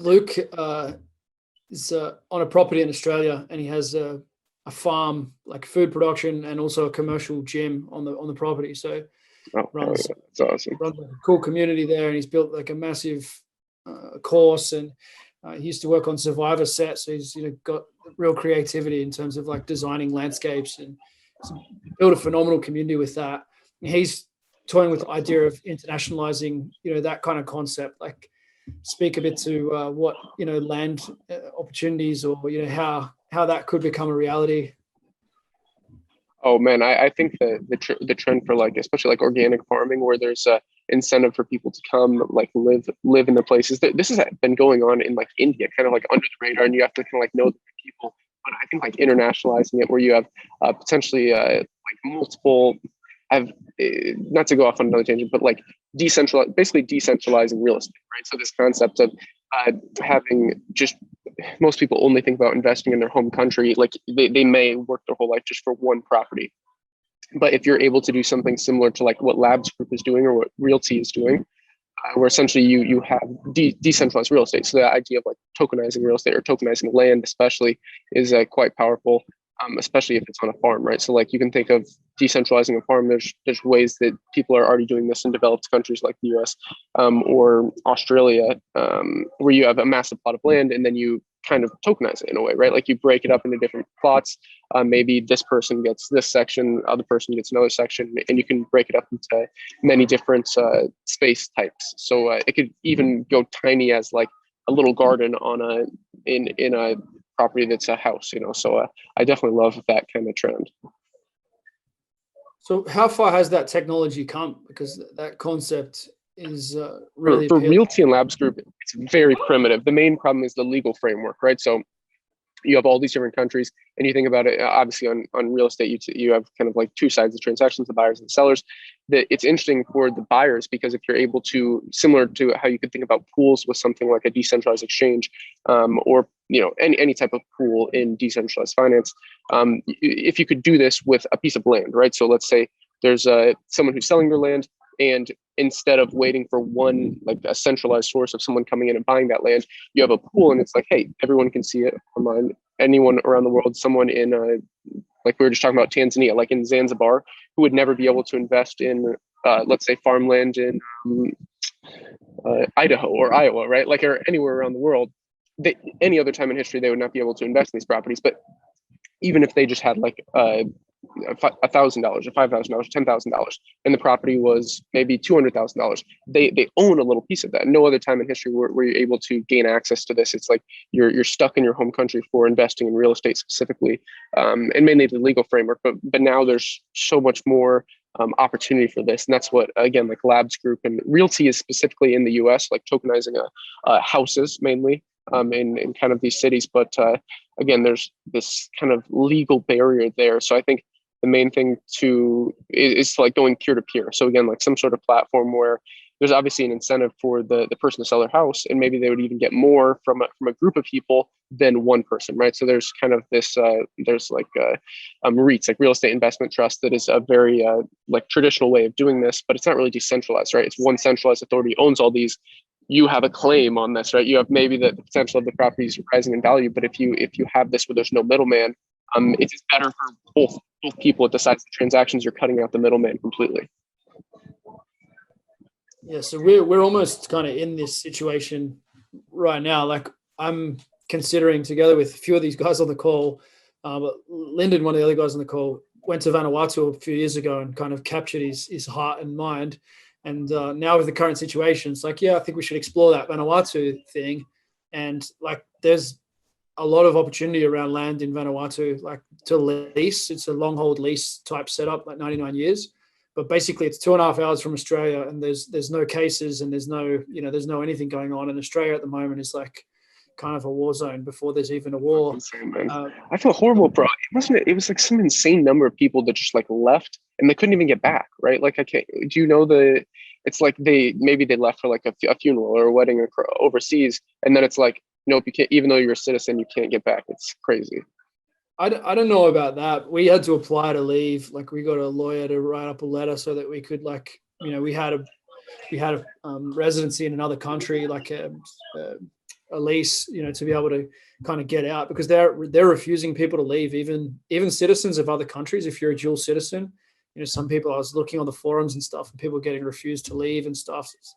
Luke is on a property in Australia, and he has a farm, like food production, and also a commercial gym on the property. So runs yeah. That's awesome. runs like a cool community there, and he's built like a massive course. And he used to work on Survivor sets, so he's got real creativity in terms of like designing landscapes, and built a phenomenal community with that. And he's toying with the idea of internationalizing, that kind of concept. Like, speak a bit to what land opportunities, or how that could become a reality. Oh man, I think the trend for like, especially like organic farming, where there's a incentive for people to come like live in the places that this has been going on in like India, kind of like under the radar, and you have to kind of like know the people. But I think like internationalizing it, where you have potentially like multiple, have not to go off on another tangent, but like basically decentralizing real estate, right? So this concept of having just most people only think about investing in their home country. Like they may work their whole life just for one property. But if you're able to do something similar to like what Labs Group is doing or what Realty is doing, where essentially you have decentralized real estate. So the idea of like tokenizing real estate or tokenizing land especially is quite powerful, especially if it's on a farm, right? So like you can think of decentralizing a farm. There's ways that people are already doing this in developed countries like the US or Australia, where you have a massive plot of land and then you kind of tokenize it in a way, right? Like you break it up into different plots. Maybe this person gets this section, other person gets another section, and you can break it up into many different space types. So it could even go tiny as like a little garden on in a property that's a house, So I definitely love that kind of trend. So how far has that technology come? Because that concept is really for appealing. Realty and Labs Group, it's very primitive. The main problem is the legal framework, right? So you have all these different countries, and you think about it, obviously on real estate, you have kind of like two sides of transactions, the buyers and the sellers. That it's interesting for the buyers because if you're able to, similar to how you could think about pools with something like a decentralized exchange, or any type of pool in decentralized finance, if you could do this with a piece of land, right? So let's say there's someone who's selling their land, and instead of waiting for one, like a centralized source of someone coming in and buying that land, you have a pool, and it's like, hey, everyone can see it online. Anyone around the world, someone in like we were just talking about Tanzania, like in Zanzibar, who would never be able to invest in, let's say, farmland in Idaho or Iowa, right? Like, or anywhere around the world, any other time in history, they would not be able to invest in these properties. But even if they just had like $1,000 or $5,000 or $10,000, and the property was maybe $200,000, they own a little piece of that. No other time in history were you able to gain access to this. It's like you're stuck in your home country for investing in real estate specifically, and mainly the legal framework. But now there's so much more opportunity for this, and that's what, again, like Labs Group and Realty is specifically in the U.S., like tokenizing houses mainly in kind of these cities. But again, there's this kind of legal barrier there. So I think the main thing is like going peer to peer. So again, like some sort of platform where there's obviously an incentive for the person to sell their house, and maybe they would even get more from a group of people than one person, right? So there's kind of this, there's like REITs, like real estate investment trust, that is a very like traditional way of doing this, but it's not really decentralized, right? It's one centralized authority owns all these. You have a claim on this, right? You have maybe the potential of the properties rising in value, but if you have this where there's no middleman, it's just better for both people at the sides of the transactions. You're cutting out the middleman completely. Yeah, so we're almost kind of in this situation right now. Like, I'm considering, together with a few of these guys on the call, but Lyndon, one of the other guys on the call, went to Vanuatu a few years ago and kind of captured his heart and mind. And now with the current situation, it's like, yeah, I think we should explore that Vanuatu thing. And like, there's a lot of opportunity around land in Vanuatu, like to lease. It's a long hold lease type setup, like 99 years. But basically it's 2.5 hours from Australia, and there's no cases, and there's no anything going on. And Australia at the moment is like kind of a war zone before there's even a war. Insane, man. I feel horrible, bro. It was like some insane number of people that just like left and they couldn't even get back, right? Like, I can't, do you know it's like they left for like a funeral or a wedding or overseas, and then it's like, nope, you can't, even though you're a citizen, you can't get back. It's crazy. I don't know about that. We had to apply to leave. Like, we got a lawyer to write up a letter so that we could, like, we had a residency in another country, like a a lease, to be able to kind of get out, because they're refusing people to leave, even citizens of other countries. If you're a dual citizen, some people, I was looking on the forums and stuff, and people getting refused to leave and stuff. It's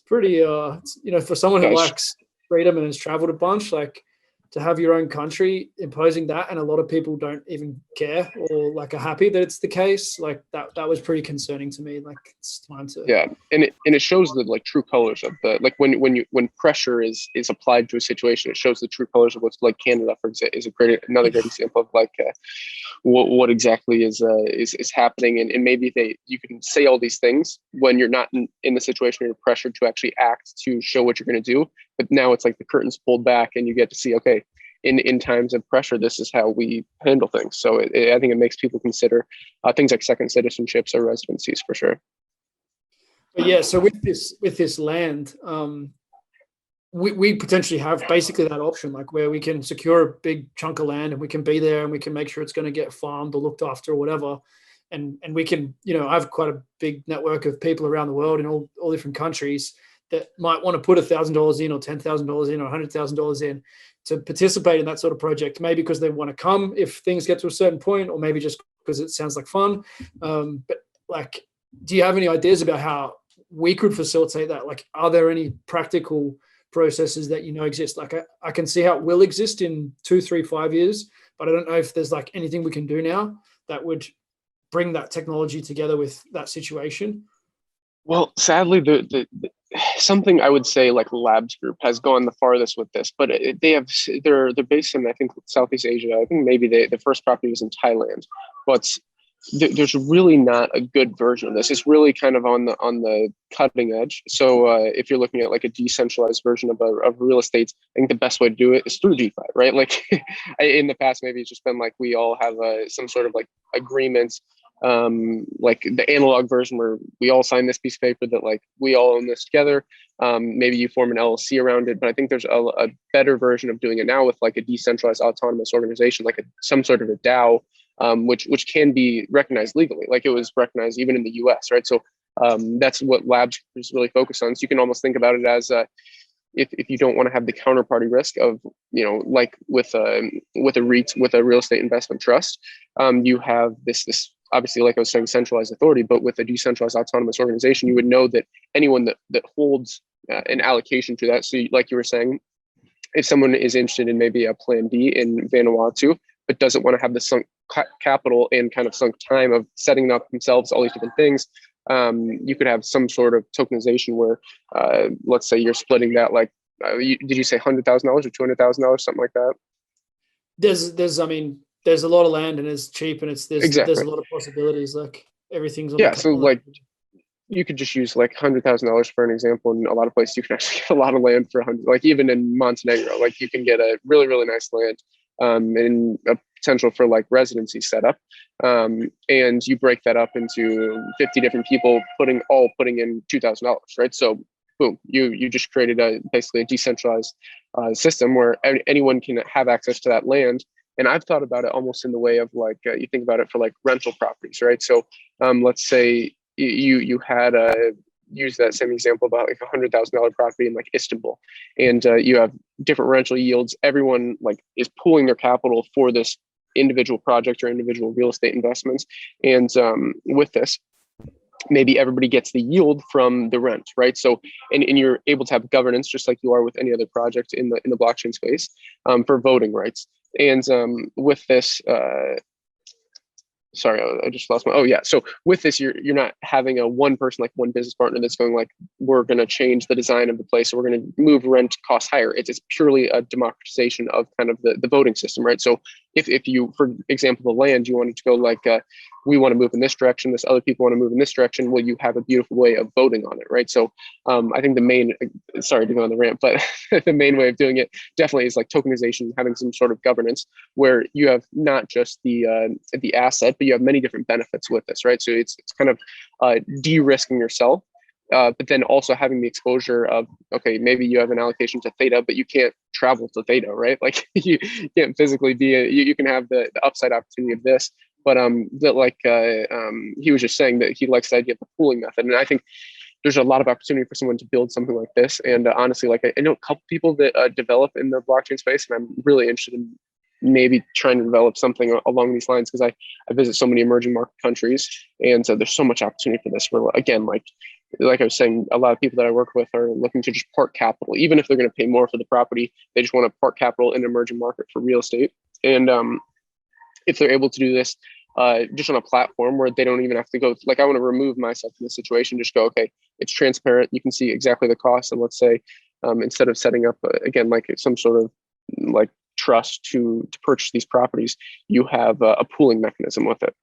pretty, for someone who likes freedom and has traveled a bunch, like, to have your own country imposing that, and a lot of people don't even care or like are happy that it's the case. Like that was pretty concerning to me. Like, it's time to. Yeah, and it shows the like true colors of the, like, when pressure is applied to a situation, it shows the true colors of what's, like, Canada, for example, is another great example of like what exactly is happening, and maybe you can say all these things when you're not in the situation where you're pressured to actually act to show what you're going to do. But now it's like the curtain's pulled back and you get to see, okay, in times of pressure, this is how we handle things. So I think it makes people consider things like second citizenships or residencies for sure. But yeah, so with this land, we potentially have basically that option, like where we can secure a big chunk of land and we can be there and we can make sure it's going to get farmed or looked after or whatever. And we can, I have quite a big network of people around the world in all different countries that might want to put $1,000 in or $10,000 in or $100,000 in to participate in that sort of project, maybe because they want to come if things get to a certain point, or maybe just because it sounds like fun. But like, do you have any ideas about how we could facilitate that? Like, are there any practical processes that exist? Like, I can see how it will exist in 2, 3, 5 years, but I don't know if there's like anything we can do now that would bring that technology together with that situation. Well, sadly, the something I would say like Labs Group has gone the farthest with this, but they're based in, I think, Southeast Asia. I think maybe the first property was in Thailand, but there's really not a good version of this. It's really kind of on the cutting edge. So if you're looking at like a decentralized version of real estate, I think the best way to do it is through DeFi, right? Like in the past, maybe it's just been like we all have some sort of like agreements, like the analog version where we all sign this piece of paper that like we all own this together. Maybe you form an LLC around it, but I think there's a better version of doing it now with like a decentralized autonomous organization, like some sort of a DAO. Which can be recognized legally, like it was recognized even in the US, right? So that's what Labs is really focused on. So you can almost think about it as if you don't want to have the counterparty risk of, like with a REIT, with a real estate investment trust, you have this obviously, like I was saying, centralized authority, but with a decentralized autonomous organization, you would know that anyone that holds an allocation to that. So like you were saying, if someone is interested in maybe a plan B in Vanuatu, but doesn't want to have the sunk capital and kind of sunk time of setting up themselves, all these different things, you could have some sort of tokenization where, let's say you're splitting that, like, did you say $100,000 or $200,000, something like that? There's a lot of land and it's cheap and Exactly. There's a lot of possibilities. Like everything's on. Yeah. So like you could just use like $100,000 for an example. In a lot of places, you can actually get a lot of land for 100. Like even in Montenegro, like you can get a really, really nice land. And a potential for like residency setup, and you break that up into 50 different people putting in $2,000, right? So boom, you just created basically a decentralized system where anyone can have access to that land. And I've thought about it almost in the way of like you think about it for like rental properties, right? So let's say you had use that same example about like $100,000 property in like Istanbul, and you have different rental yields. Everyone like is pooling their capital for this individual project or individual real estate investments. And with this, maybe everybody gets the yield from the rent, right? So, and you're able to have governance just like you are with any other project in the blockchain space, for voting rights. And with this, sorry, I just lost my, oh yeah. So with this, you're not having a one person, like one business partner that's going like, we're going to change the design of the place. So we're going to move rent costs higher. It's purely a democratization of kind of the voting system, right? So if you, for example, the land, you wanted to go like, we want to move in this direction, this other people want to move in this direction, well, you have a beautiful way of voting on it, right? So I think the main, sorry to go on the rant, but the main way of doing it definitely is like tokenization, having some sort of governance where you have not just the asset, but you have many different benefits with this, right? So it's kind of de-risking yourself, but then also having the exposure of, okay, maybe you have an allocation to Theta, but you can't travel to Theta, right? Like you can't physically be, you can have the upside opportunity of this, but that like he was just saying that he likes the idea of the pooling method. And I think there's a lot of opportunity for someone to build something like this. And honestly, like I know a couple people that develop in the blockchain space, and I'm really interested in maybe trying to develop something along these lines, because I visit so many emerging market countries, and so there's so much opportunity for this. Where again, like I was saying, a lot of people that I work with are looking to just park capital, even if they're going to pay more for the property. They just want to park capital in an emerging market for real estate. And if they're able to do this just on a platform where they don't even have to go, like I want to remove myself from the situation, just go, okay, it's transparent. You can see exactly the cost. And let's say instead of setting up, again, like some sort of like trust to purchase these properties, you have a pooling mechanism with it.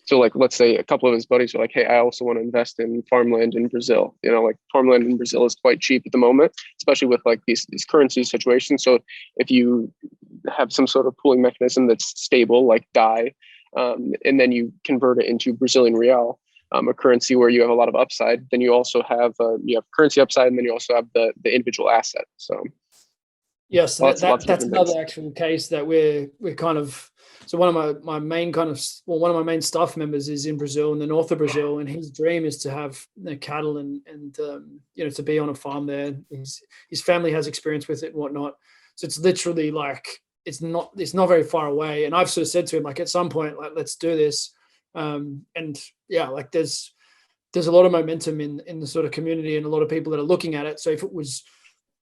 So like, let's say a couple of his buddies are like, hey, I also want to invest in farmland in Brazil. You know, like farmland in Brazil is quite cheap at the moment, especially with like these currency situations. So if you have some sort of pooling mechanism that's stable, like DAI, and then you convert it into Brazilian real, a currency where you have a lot of upside, then you also have currency upside, and then you also have the individual asset. So yes, lots of that's different another things. actual case that we're kind of. So one of my main one of my main staff members is in Brazil, in the north of Brazil, and his dream is to have cattle and to be on a farm there. His family has experience with it and whatnot. So it's literally like it's not very far away. And I've sort of said to him, like, at some point, like, let's do this. And yeah, like there's a lot of momentum in the sort of community and a lot of people that are looking at it. So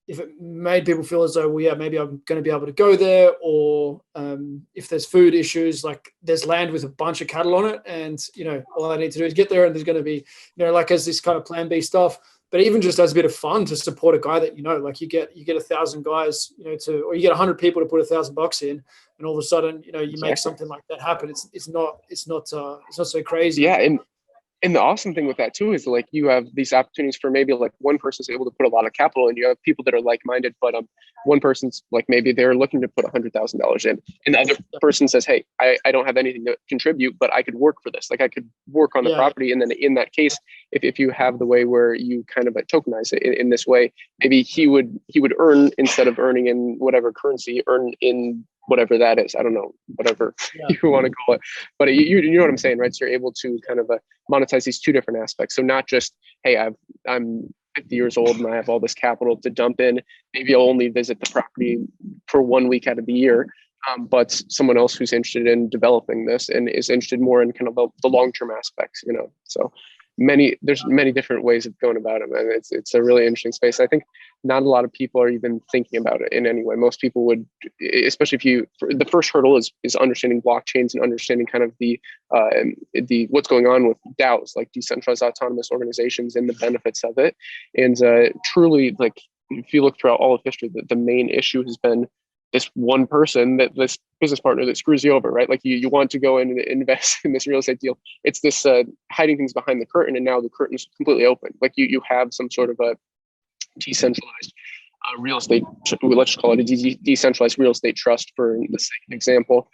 if it made people feel as though, well, yeah, maybe I'm going to be able to go there, or if there's food issues, like there's land with a bunch of cattle on it, and all I need to do is get there, and there's going to be like as this kind of plan B stuff. But even just as a bit of fun to support a guy that like you get 1,000 guys, or you get 100 people to put $1,000 in, and all of a sudden you make something like that happen. It's not so crazy. Yeah, and the awesome thing with that too is like you have these opportunities for maybe like one person's able to put a lot of capital, and you have people that are like-minded, but one person's like maybe they're looking to put $100,000 in, and the other person says, hey, I don't have anything to contribute, but I could work for this. Like I could work on the property, and then in that case, if you have the way where you kind of tokenize it in this way, maybe he would earn, instead of earning in whatever currency, earn in whatever that is. I don't know, whatever you want to call it, but you know what I'm saying, right? So you're able to kind of monetize these two different aspects. So not just, hey, I'm 50 years old and I have all this capital to dump in. Maybe I'll only visit the property for 1 week out of the year. But someone else who's interested in developing this and is interested more in kind of the long-term aspects, So there's many different ways of going about it, and it's a really interesting space. I think not a lot of people are even thinking about it in any way. Most people would, especially the first hurdle is understanding blockchains and understanding kind of the what's going on with DAOs, like decentralized autonomous organizations, and the benefits of it. And truly, like if you look throughout all of history, the main issue has been this one person, this business partner that screws you over, right? Like you want to go in and invest in this real estate deal. It's this hiding things behind the curtain, and now the curtain's completely open. Like you have some sort of a decentralized real estate, let's just call it a decentralized real estate trust for the sake of example.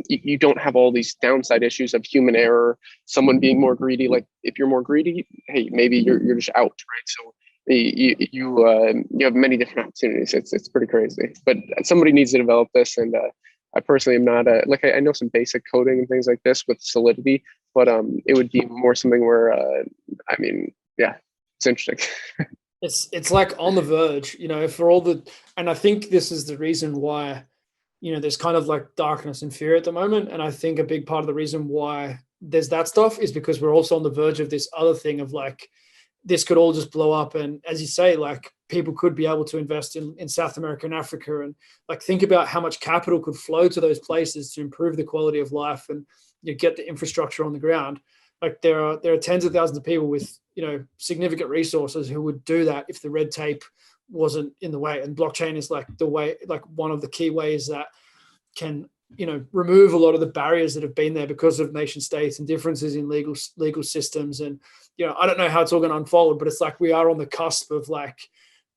You don't have all these downside issues of human error, someone being more greedy. Like if you're more greedy, hey, maybe you're just out, right? So you have many different opportunities. It's pretty crazy, but somebody needs to develop this. And I personally am not like I know some basic coding and things like this with Solidity, but it would be more something where it's interesting. It's like on the verge, for all and I think this is the reason why, there's kind of like darkness and fear at the moment. And I think a big part of the reason why there's that stuff is because we're also on the verge of this other thing of like, this could all just blow up. And as you say, like people could be able to invest in South America and Africa, and like think about how much capital could flow to those places to improve the quality of life and get the infrastructure on the ground. Like there are tens of thousands of people with significant resources who would do that if the red tape wasn't in the way. And blockchain is like one of the key ways that can remove a lot of the barriers that have been there because of nation states and differences in legal systems. And I don't know how it's all going to unfold, but it's like we are on the cusp of like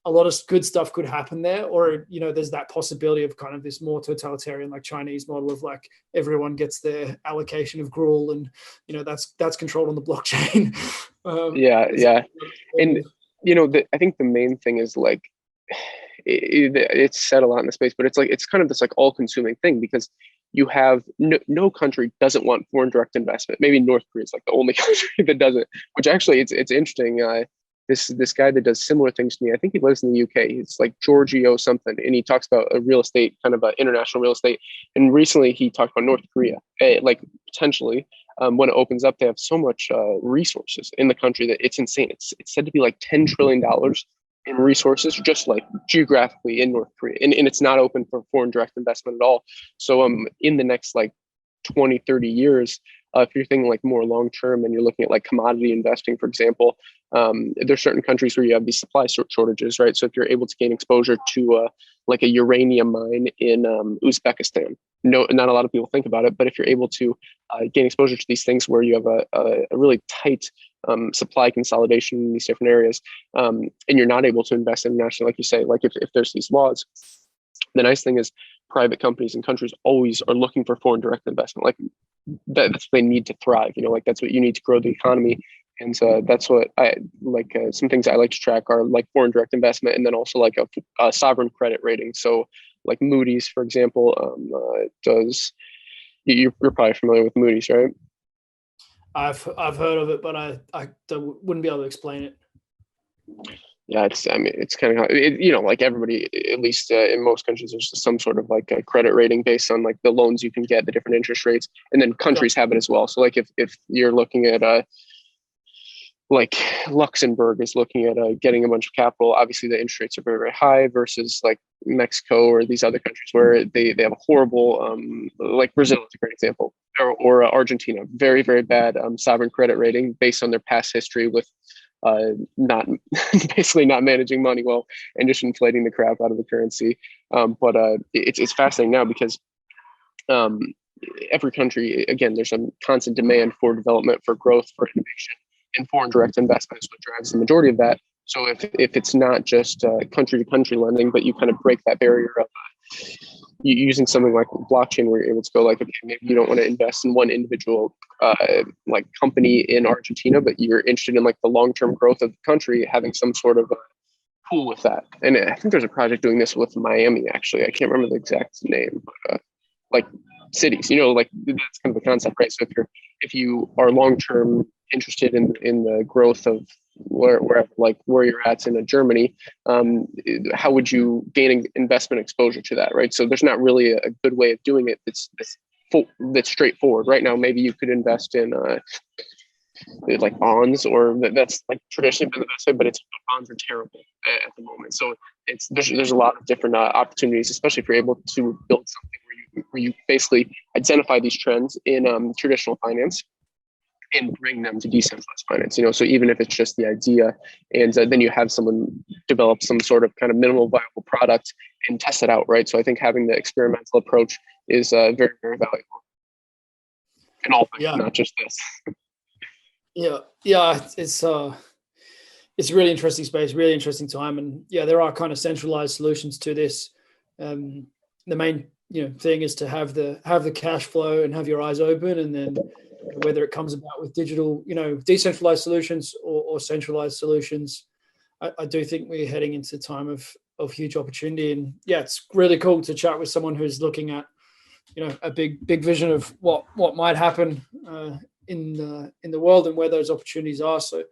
a lot of good stuff could happen there, or there's that possibility of kind of this more totalitarian, like Chinese model of like everyone gets their allocation of gruel, and that's controlled on the blockchain. Yeah, and I think the main thing is like it's said a lot in the space, but it's like it's kind of this like all-consuming thing, because you have no country doesn't want foreign direct investment. Maybe North Korea is like the only country that doesn't, which actually it's interesting. This guy that does similar things to me, I think he lives in the UK. It's like Giorgio something, and he talks about a real estate, kind of international real estate. And recently he talked about North Korea, like potentially when it opens up, they have so much resources in the country that it's insane. It's said to be like $10 trillion in resources, just like geographically in North Korea, and it's not open for foreign direct investment at all. So in the next like 20, 30 years, if you're thinking like more long term and you're looking at like commodity investing, for example, there's certain countries where you have these supply shortages, right? So if you're able to gain exposure to like a uranium mine in Uzbekistan, no, not a lot of people think about it, but if you're able to gain exposure to these things where you have a really tight supply consolidation in these different areas, and you're not able to invest internationally, like you say, like if there's these laws, the nice thing is private companies and countries always are looking for foreign direct investment. Like that's what they need to thrive. Like that's what you need to grow the economy. And so that's what I like. Some things I like to track are like foreign direct investment, and then also like a sovereign credit rating. So like Moody's, for example, does. You're probably familiar with Moody's, right? I've heard of it, but I wouldn't be able to explain it. Yeah, it's kind of like everybody, at least in most countries, there's some sort of like a credit rating based on like the loans you can get, the different interest rates, and then countries have it as well. So like if you're looking at like Luxembourg is looking at getting a bunch of capital, obviously the interest rates are very, very high versus like Mexico or these other countries where they have a horrible, like Brazil is a great example, or Argentina, very, very bad sovereign credit rating based on their past history with not basically not managing money well and just inflating the crap out of the currency. But it's fascinating now because every country, again, there's a constant demand for development, for growth, for innovation, and foreign direct investment is what drives the majority of that. So if it's not just country to country lending, but you kind of break that barrier of using something like blockchain where you're able to go like, okay, maybe you don't want to invest in one individual like company in Argentina, but you're interested in like the long-term growth of the country, having some sort of pool with that. And I think there's a project doing this with Miami, actually. I can't remember the exact name, but like cities, like that's kind of the concept, right? So if you are long-term interested in the growth of wherever, like where you're at in Germany, how would you gain investment exposure to that, right? So there's not really a good way of doing it that's straightforward. Right now, maybe you could invest in like bonds, or that's like traditionally been the best way, but bonds are terrible at the moment. So there's a lot of different opportunities, especially if you're able to build something where you basically identify these trends in traditional finance and bring them to decentralized finance. So even if it's just the idea, and then you have someone develop some sort of kind of minimal viable product and test it out, right? So I think having the experimental approach is very, very valuable in all things, not just this. Yeah, it's a really interesting space, really interesting time, and there are kind of centralized solutions to this. The main thing is to have the cash flow and have your eyes open, and then whether it comes about with digital, decentralized solutions or centralized solutions, I do think we're heading into a time of huge opportunity. And it's really cool to chat with someone who's looking at a big vision of what might happen in the world and where those opportunities are. So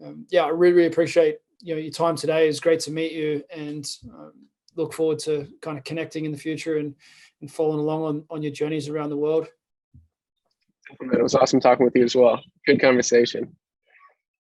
I really appreciate your time today. It's great to meet you, and look forward to kind of connecting in the future and following along on your journeys around the world. It was awesome talking with you as well. Good conversation.